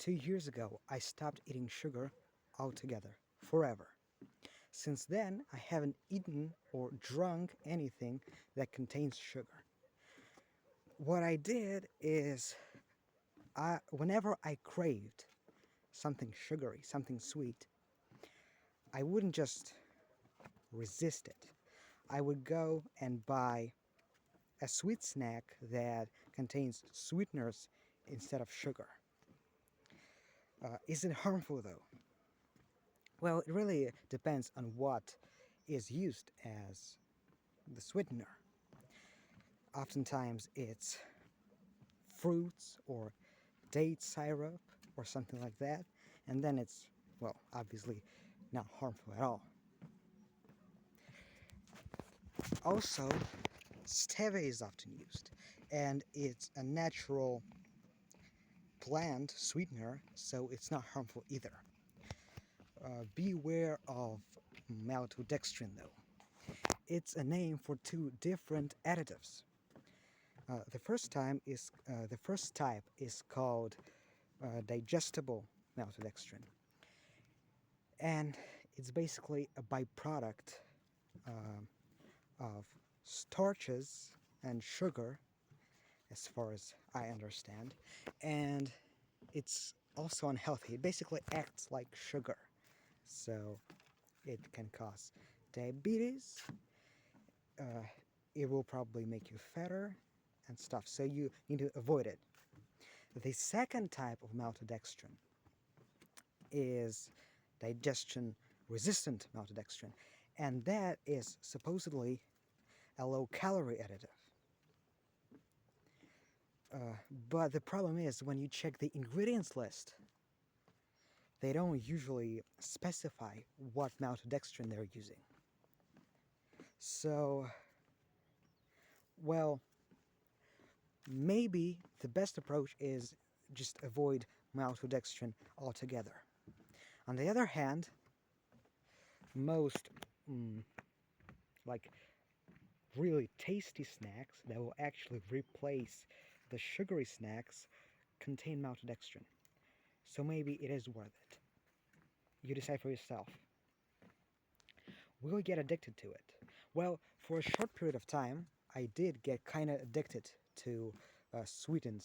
2 years ago, I stopped eating sugar altogether, forever. Since then, I haven't eaten or drunk anything that contains sugar. What I did is, whenever I craved something sugary, something sweet, I wouldn't just resist it. I would go and buy a sweet snack that contains sweeteners instead of sugar. Is it harmful though? Well, it really depends on what is used as the sweetener. Oftentimes it's fruits or date syrup or something like that, and then it's, well, obviously not harmful at all. Also, stevia is often used, and it's a natural plant sweetener, so it's not harmful either. Beware of maltodextrin, though. It's a name for two different additives. The first type is called digestible maltodextrin, and it's basically a byproduct uh, of starches and sugar, as far as I understand, and it's also unhealthy. It basically acts like sugar, so it can cause diabetes. Uh, it will probably make you fatter and stuff, so you need to avoid it. The second type of maltodextrin is digestion resistant maltodextrin, and that is supposedly a low calorie additive. But the problem is, when you check the ingredients list, they don't usually specify what maltodextrin they're using. So, well, maybe the best approach is just avoid maltodextrin altogether. On the other hand, most mm, like really tasty snacks that will actually replace the sugary snacks contain maltodextrin. So maybe it is worth it. You decide for yourself. Will you get addicted to it? Well, for a short period of time, I did get kind of addicted to sweetened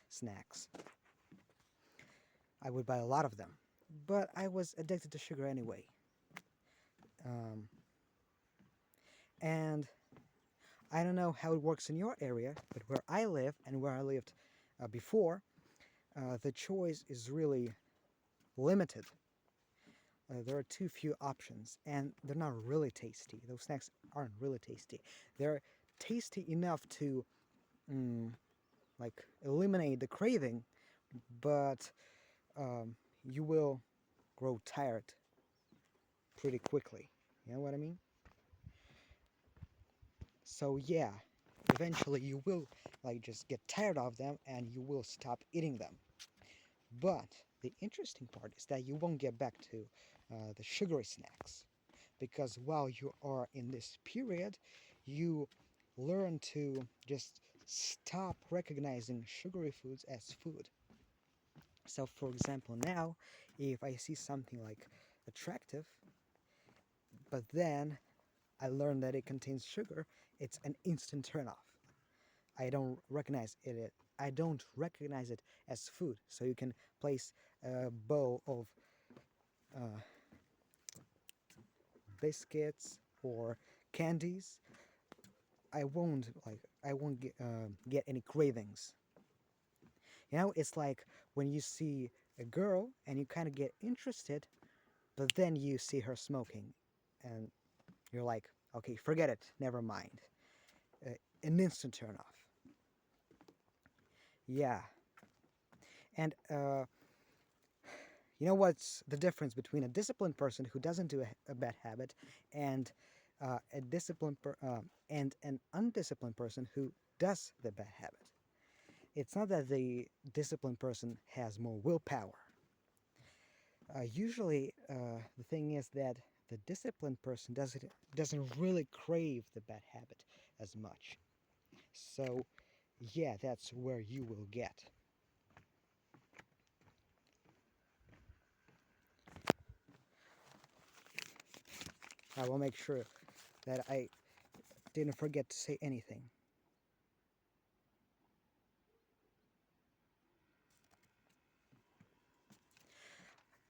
snacks. I would buy a lot of them, but I was addicted to sugar anyway. Um, and I don't know how it works in your area, but where I live and where I lived before, the choice is really limited. There are too few options, and they're not really tasty. Those snacks aren't really tasty. They're tasty enough to mm, like eliminate the craving, but you will grow tired pretty quickly. You know what I mean? So yeah, eventually you will like just get tired of them and you will stop eating them. But the interesting part is that you won't get back to the sugary snacks, because while you are in this period, you learn to just stop recognizing sugary foods as food. So, for example, now if I see something like attractive, but then I learn that it contains sugar, it's an instant turnoff. I don't recognize it. I don't recognize it as food. So you can place a bowl of uh, biscuits or candies. I won't get any cravings. You know, it's like when you see a girl and you kind of get interested, but then you see her smoking, and you're like, okay, forget it, never mind. Uh, an instant turn off. Yeah, and you know what's the difference between a disciplined person who doesn't do a bad habit and and an undisciplined person who does the bad habit? It's not that the disciplined person has more willpower. Usually, the thing is that the disciplined person doesn't really crave the bad habit as much. So, yeah, that's where you will get. I will make sure that I didn't forget to say anything.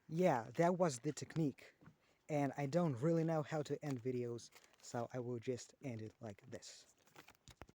Yeah, that was the technique. And I don't really know how to end videos, so I will just end it like this.